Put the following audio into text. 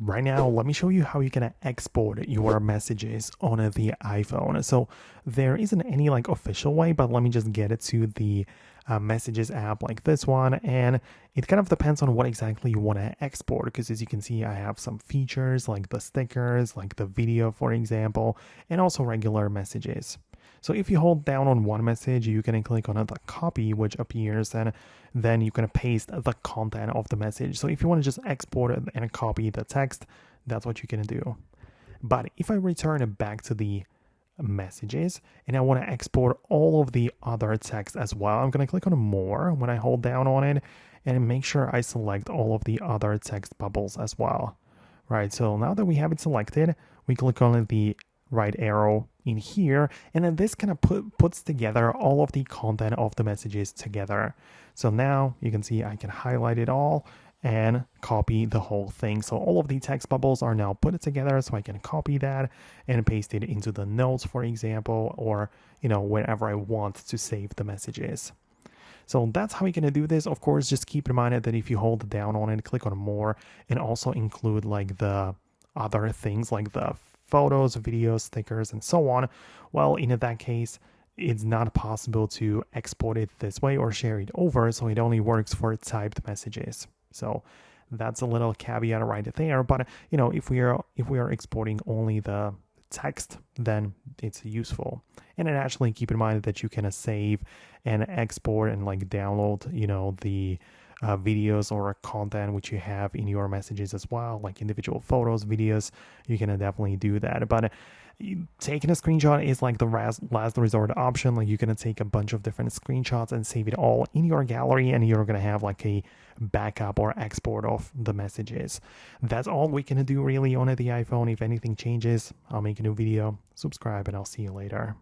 right now, let me show you how you can export your messages on the iPhone. So there isn't any like official way, but let me just get it to the messages app like this one. And it kind of depends on what exactly you want to export, because as you can see, I have some features like the stickers, like the video, for example, and also regular messages. So if you hold down on one message, you can click on the copy, which appears, and then you can paste the content of the message. So if you want to just export it and copy the text, that's what you can do. But if I return it back to the messages and I want to export all of the other text as well, I'm going to click on more when I hold down on it and make sure I select all of the other text bubbles as well. Right, so now that we have it selected, we click on the right arrow in here, and then this kind of puts together all of the content of the messages together. So now you can see I can highlight it all and copy the whole thing. So all of the text bubbles are now put together, so I can copy that and paste it into the notes, for example, or wherever I want to save the messages. So that's how you're going to do this. Of course, just keep in mind that if you hold down on it, click on more, and also include like the other things like the photos, videos, stickers, and so on, well, in that case, it's not possible to export it this way or share it over, so it only works for typed messages. So that's a little caveat right there. But if we are exporting only the text, then it's useful. And then actually keep in mind that you can save and export and like download the videos or content which you have in your messages as well, like individual photos, videos. You can definitely do that. But taking a screenshot is like the last resort option. Like you're gonna take a bunch of different screenshots and save it all in your gallery, and you're gonna have like a backup or export of the messages. That's all we can do really on the iPhone. If anything changes, I'll make a new video. Subscribe, and I'll see you later.